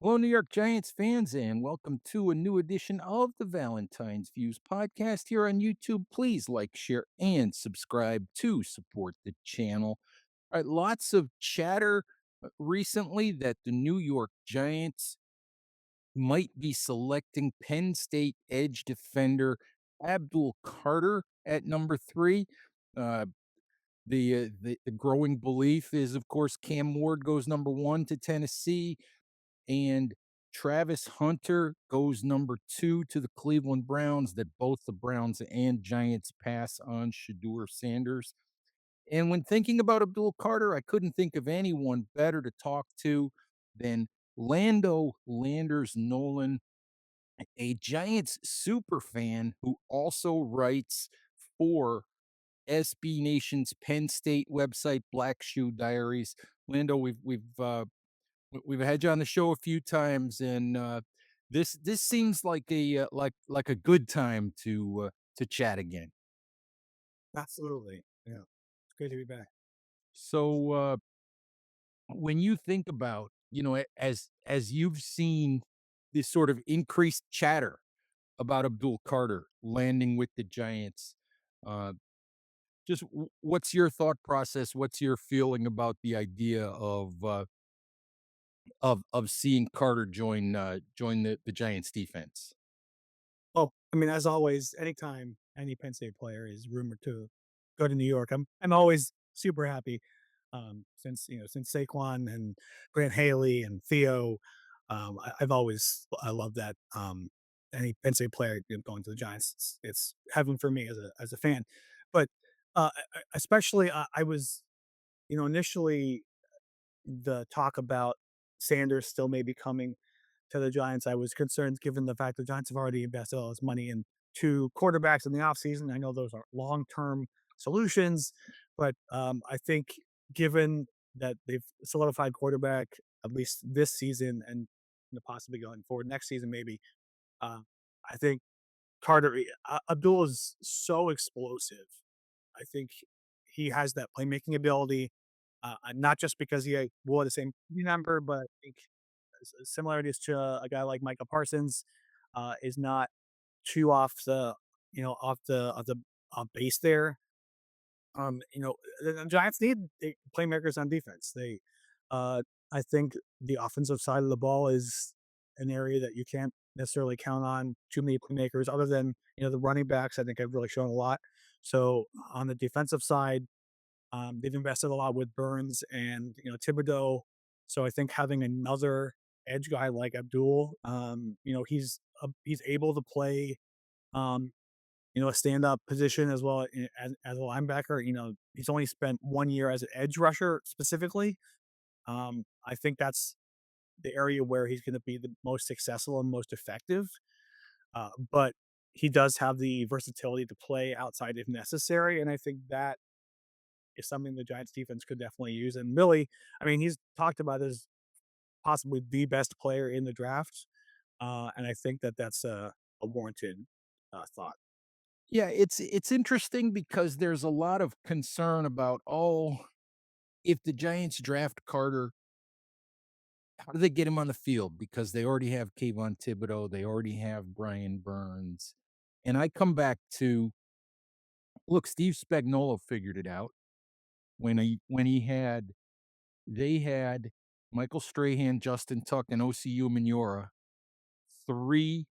Hello, New York Giants fans, and welcome to a new edition of the Valentine's Views podcast here on YouTube. Please like, share, and subscribe to support the channel. All right, lots of chatter recently that the New York Giants might be selecting Penn State edge defender Abdul Carter at number three. Uh, the growing belief is, of course, Cam Ward goes number one to Tennessee and Travis Hunter goes number two to the Cleveland Browns, that both the Browns and Giants pass on Shador Sanders. And when thinking about Abdul Carter, I couldn't think of anyone better to talk to than Lando Landers Nolan, a Giants super fan who also writes for SB Nation's Penn State website, Black Shoe Diaries. Lando, we've had you on the show a few times, and this seems like like a good time to chat again. Absolutely. Yeah. It's great to be back. So when you think about as you've seen this sort of increased chatter about Abdul Carter landing with the Giants, uh, what's your thought process? What's your feeling about the idea of seeing Carter join the Giants defense? Oh, I mean, as always, anytime any Penn State player is rumored to go to New York, I'm always super happy. Since Saquon and Grant Haley and Theo, I've always I love that. Any Penn State player going to the Giants, it's heaven for me as a fan. But especially, I was initially the talk about Sanders still maybe coming to the Giants, I was concerned given the fact the Giants have already invested all this money in two quarterbacks in the offseason. I know those are long term solutions, but I think given that they've solidified quarterback at least this season and possibly going forward next season, maybe, uh, I think Abdul is so explosive. I think he has that playmaking ability, not just because he wore the same number, but I think similarities to a guy like Micah Parsons is not too off the base there. The Giants need playmakers on defense. I think the offensive side of the ball is an area that you can't necessarily count on too many playmakers other than the running backs. I think have really shown a lot. So on the defensive side, they've invested a lot with Burns and Thibodeau. So I think having another edge guy like Abdul, he's able to play, um, a stand up position as well as a linebacker. He's only spent 1 year as an edge rusher specifically. I think that's the area where he's going to be the most successful and most effective. But he does have the versatility to play outside if necessary, and I think that is something the Giants defense could definitely use. And Millie, I mean, he's talked about as possibly the best player in the draft, and I think that that's a warranted thought. Yeah, it's interesting because there's a lot of concern about, oh, if the Giants draft Carter, how do they get him on the field? Because they already have Kayvon Thibodeau, they already have Brian Burns. And I come back to, look, Steve Spagnuolo figured it out when he had they had Michael Strahan, Justin Tuck, and OCU Minora, three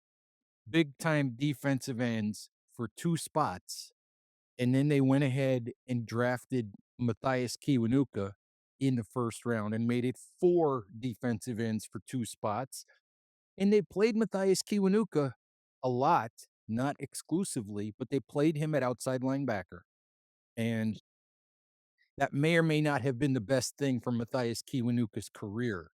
big time defensive ends for two spots. And then they went ahead and drafted Matthias Kiwanuka in the first round and made it four defensive ends for two spots. And they played Matthias Kiwanuka a lot, not exclusively, but they played him at outside linebacker. And that may or may not have been the best thing for Matthias Kiwanuka's career,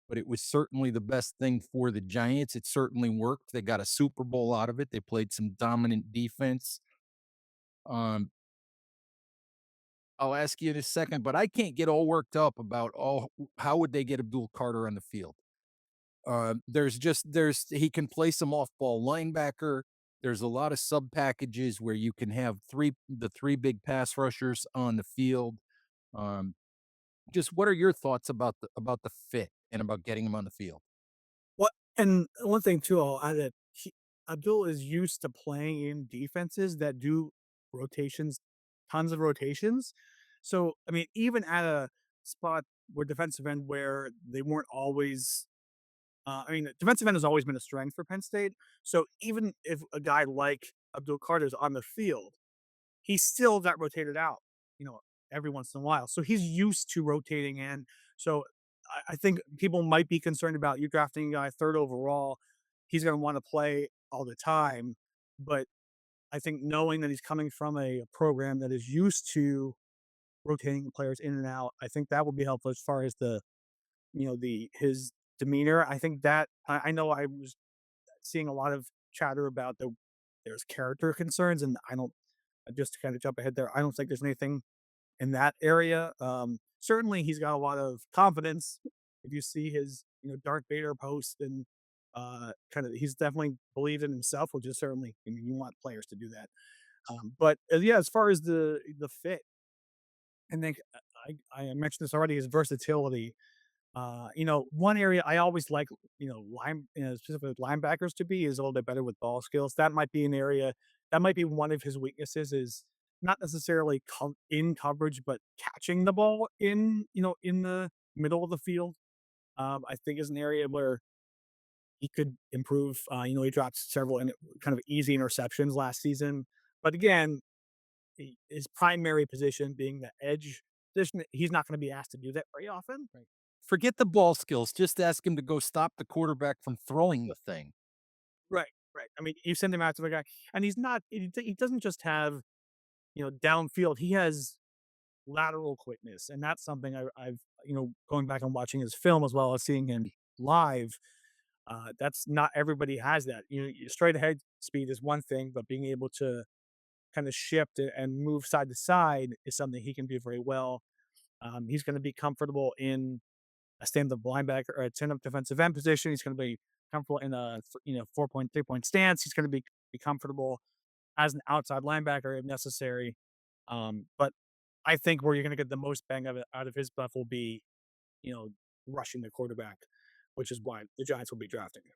but it was certainly the best thing for the Giants. It certainly worked. They got a Super Bowl out of it. They played some dominant defense. Um, I'll ask you in a second, but I can't get all worked up about how would they get Abdul Carter on the field. There's he can play some off ball linebacker. There's a lot of sub packages where you can have three big pass rushers on the field. Um, just what are your thoughts about the fit and about getting him on the field? And one thing too, I'll add that Abdul is used to playing in defenses that do rotations, tons of rotations. So, I mean, even at a spot where defensive end where they weren't always, I mean, defensive end has always been a strength for Penn State. So even if a guy like Abdul Carter is on the field, he still got rotated out, you know, every once in a while. So he's used to rotating in. So I think people might be concerned about you drafting a guy third overall. He's going to want to play all the time. But I think knowing that he's coming from a program that is used to rotating players in and out, I think that will be helpful as far as the, the his demeanor. I think that I know I was seeing a lot of chatter about there's character concerns, and I don't, just to kind of jump ahead there, I don't think there's anything in that area. Certainly, he's got a lot of confidence. If you see his, Darth Vader post and kind of, he's definitely believed in himself, which is certainly, I mean, you want players to do that. But yeah, as far as the fit, I think I mentioned this already, his versatility. One area I always like, specifically linebackers to be is a little bit better with ball skills. That might be an area that might be one of his weaknesses is not necessarily in coverage, but catching the ball in the middle of the field. I think is an area where he could improve. He dropped several kind of easy interceptions last season, but again, his primary position being the edge position, he's not going to be asked to do that very often. Right. Forget the ball skills, just ask him to go stop the quarterback from throwing the thing. Right, right. I mean, you send him out to the guy, and he doesn't just have, downfield. He has lateral quickness, and that's something I've, going back and watching his film as well as seeing him live. That's not everybody has that. Straight ahead speed is one thing, but being able to kind of shift and move side to side is something he can do very well. He's going to be comfortable in a stand-up linebacker or a stand-up defensive end position. He's going to be comfortable in a 4 point 3 point stance. He's going to be comfortable as an outside linebacker if necessary. But I think where you're going to get the most bang of it out of his stuff will be, you know, rushing the quarterback, which is why the Giants will be drafting him.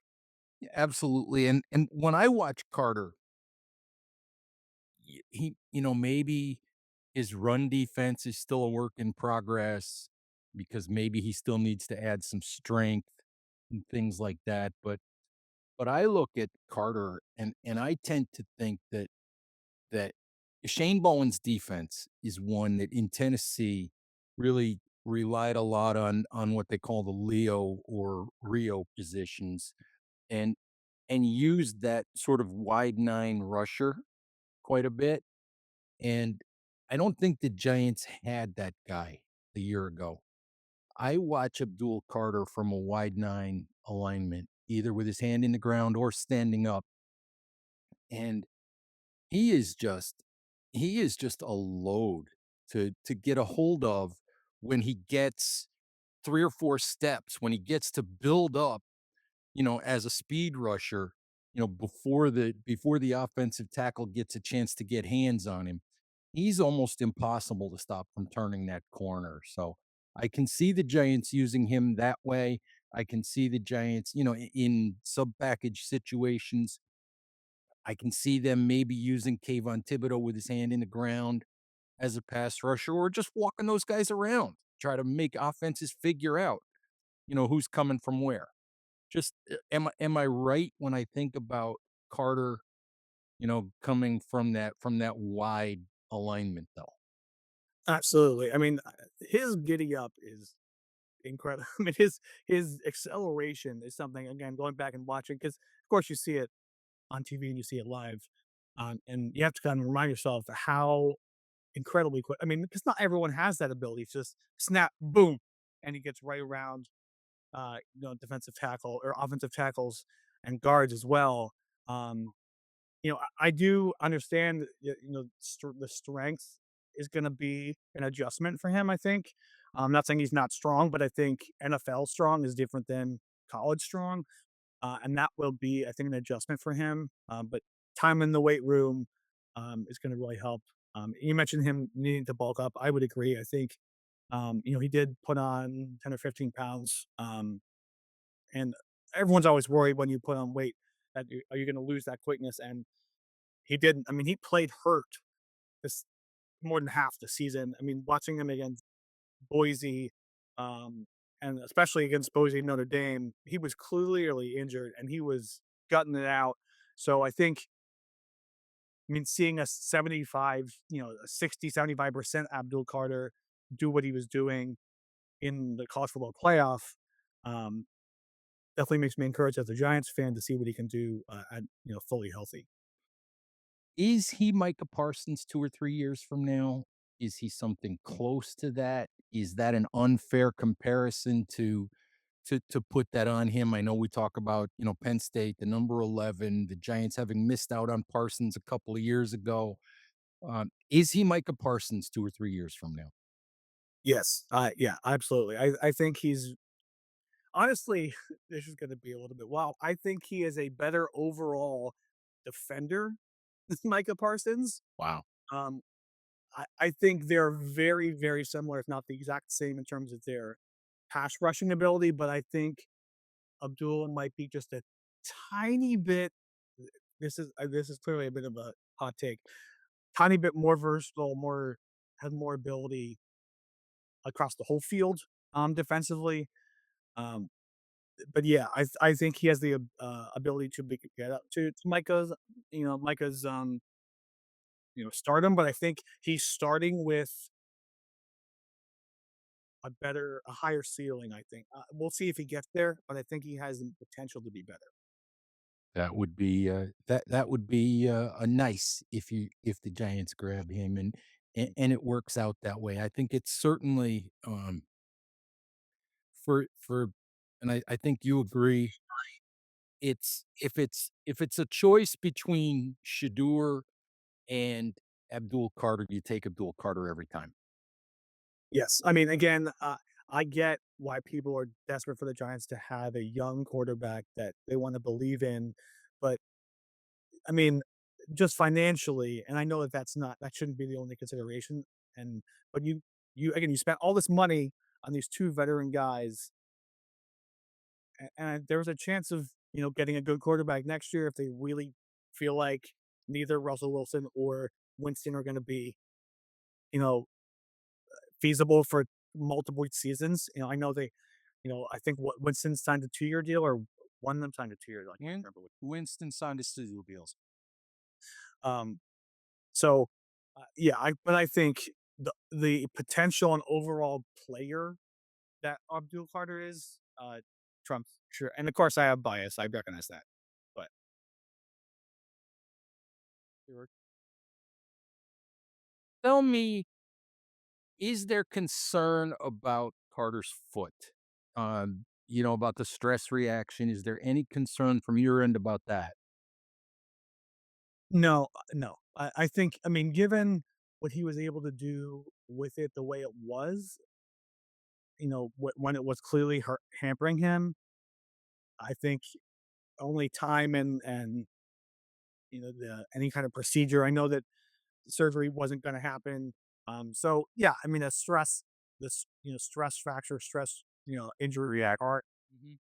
Yeah, absolutely, and when I watch Carter, maybe his run defense is still a work in progress because maybe he still needs to add some strength and things like that, but I look at Carter and I tend to think that Shane Bowen's defense is one that in Tennessee really relied a lot on what they call the Leo or Rio positions and and used that sort of wide nine rusher quite a bit. And I don't think the Giants had that guy a year ago. I watch Abdul Carter from a wide nine alignment, either with his hand in the ground or standing up. And he is just he is just a load to get a hold of when he gets 3 or 4 steps, when he gets to build up, as a speed rusher, before the offensive tackle gets a chance to get hands on him. He's almost impossible to stop from turning that corner. So I can see the Giants using him that way. I can see the Giants, in sub package situations I can see them maybe using Kayvon Thibodeau with his hand in the ground as a pass rusher or just walking those guys around, try to make offenses figure out, who's coming from where. Just am I right when I think about Carter, coming from that wide alignment though? Absolutely. I mean, his giddy up is incredible. I mean, his acceleration is something. Again, going back and watching because, of course, you see it on TV and you see it live, and you have to kind of remind yourself how incredibly quick. I mean, because not everyone has that ability. It's just snap, boom, and he gets right around, defensive tackle or offensive tackles and guards as well. Um, I do understand, the strength is going to be an adjustment for him. I think. I'm not saying he's not strong, but I think NFL strong is different than college strong, and that will be, I think, an adjustment for him. But time in the weight room is going to really help. You mentioned him needing to bulk up. I would agree. I think, he did put on 10 or 15 pounds, and everyone's always worried when you put on weight that are you going to lose that quickness? And he didn't. I mean, he played hurt this more than half the season. I mean, watching him against Boise, um, and especially against Boise and Notre Dame, he was clearly injured and he was gutting it out. So I think, I mean, seeing a 75, a 60, 75% Abdul Carter do what he was doing in the college football playoff, um, definitely makes me encouraged as a Giants fan to see what he can do at, fully healthy. Is he Micah Parsons 2 or 3 years from now? Is he something close to that? Is that an unfair comparison to put that on him? I know we talk about, Penn State, the number 11, the Giants having missed out on Parsons a couple of years ago. Is he Micah Parsons 2 or 3 years from now? Yes, yeah, absolutely. I think he's honestly, this is going to be a little bit wow. I think he is a better overall defender than Micah Parsons. Wow. Um, I think they're very, very similar, if not the exact same, in terms of their pass rushing ability. But I think Abdul might be just a tiny bit. This is clearly a bit of a hot take. Tiny bit more versatile, more has more ability across the whole field, defensively. Um, but yeah, I think he has the ability to get up to Micah's, Micah's stardom. But I think he's starting with a higher ceiling. I think we'll see if he gets there, but I think he has the potential to be better. That would be, that would be, a nice if the Giants grab him and it works out that way. I think it's certainly, for and I think you agree, if it's a choice between Shadur and Abdul Carter, you take Abdul Carter every time. Yes, I mean, again, I get why people are desperate for the Giants to have a young quarterback that they want to believe in, but I mean, just financially, and I know that that shouldn't be the only consideration. And but you again, you spent all this money on these two veteran guys, and there's a chance of getting a good quarterback next year if they really feel like neither Russell Wilson or Winston are going to be you know feasible for multiple seasons. I know they, I think what Winston signed a 2-year deal or one of them signed a 2-year deal. I can't remember which. Winston signed his studio deals. Um, So, yeah, but I think the potential and overall player that Abdul Carter is, trumps sure, and of course I have bias, I recognize that, but Sure. Tell me, is there concern about Carter's foot? About the stress reaction. Is there any concern from your end about that? no, no. I think, I mean, given what he was able to do with it the way it was, when it was clearly hampering him, I think only time and the any kind of procedure. I know that surgery wasn't going to happen. So yeah, I mean, stress fracture, stress, injury react heart. Mhm.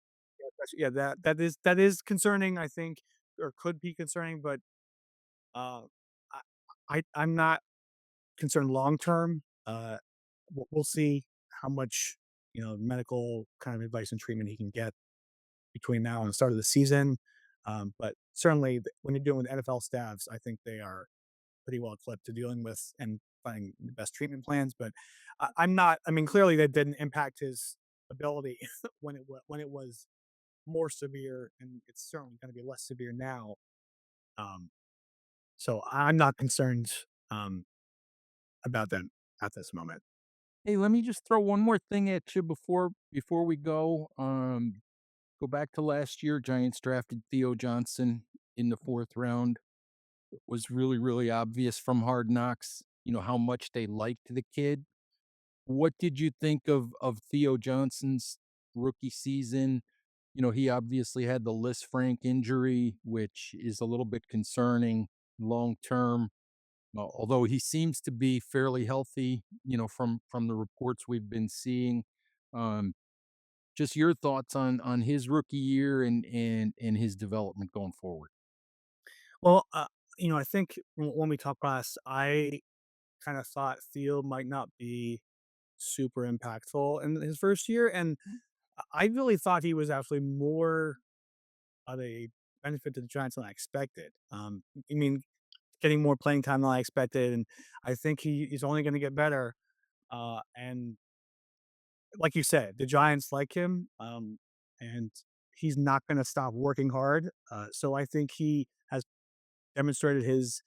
Yeah, that is concerning. I think, or could be concerning, but uh, I'm not concerned long term. We'll see how much medical kind of advice and treatment he can get between now and the start of the season. But certainly, when you're dealing with NFL staffs, I think they are pretty well equipped to dealing with and finding the best treatment plans. But I'm not. I mean, clearly that didn't impact his ability when it was more severe, and it's certainly going to be less severe now. Um, so I'm not concerned about that at this moment. Hey, let me just throw one more thing at you before we go. Go back to last year. Giants drafted Theo Johnson in the fourth round. It was really, really obvious from Hard Knocks, how much they liked the kid. What did you think of Theo Johnson's rookie season? He obviously had the Liz Frank injury, which is a little bit concerning long term. Although he seems to be fairly healthy, from the reports we've been seeing. Um, just your thoughts on his rookie year and his development going forward. Well, I think when we talked last, I kind of thought Theo might not be super impactful in his first year, and I really thought he was actually more of a benefit to the Giants than I expected. I mean, getting more playing time than I expected, and I think he's only going to get better. And like you said, the Giants like him, and he's not going to stop working hard. So I think he has demonstrated his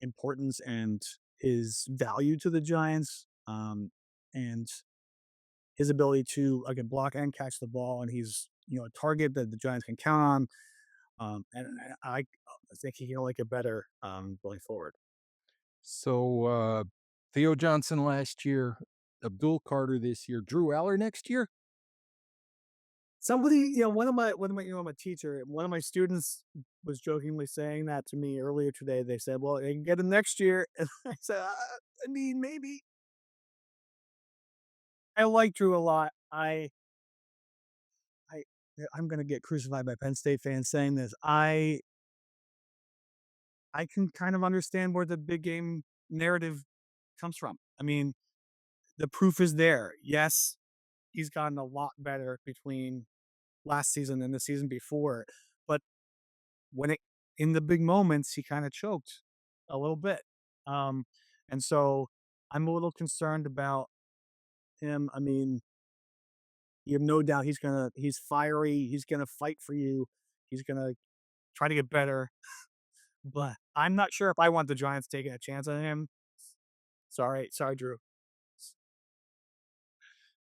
importance and his value to the Giants, and his ability to again block and catch the ball, and he's a target that the Giants can count on. And I think he can only get better going forward. So, Theo Johnson last year, Abdul Carter this year, Drew Aller next year? Somebody, one of my, I'm a teacher. One of my students was jokingly saying that to me earlier today. They said, "Well, they can get him next year," and I said, "I mean, maybe." I like Drew a lot. I, I'm gonna get crucified by Penn State fans saying this. I can kind of understand where the big game narrative comes from. I mean, the proof is there. Yes, he's gotten a lot better between last season and the season before, but when it in the big moments, he kind of choked a little bit. Um, and so I'm a little concerned about him. I mean, you have no doubt he's fiery, he's gonna fight for you, he's gonna try to get better. But I'm not sure if I want the Giants taking a chance on him. Sorry, Drew.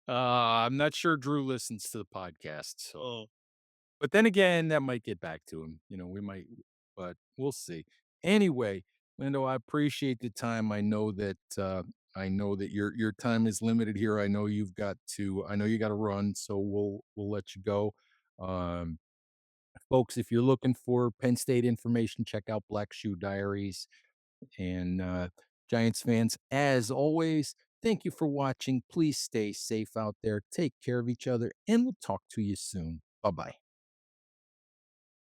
I'm not sure Drew listens to the podcast, so Oh, but then again, that might get back to him. We might, but we'll see. Anyway, Lindo, I appreciate the time. I know that your time is limited here. I know you got to run, so we'll let you go. Um, Folks, if you're looking for Penn State information, check out Black Shoe Diaries. And Giants fans, as always, thank you for watching. Please stay safe out there. Take care of each other, and we'll talk to you soon. Bye bye.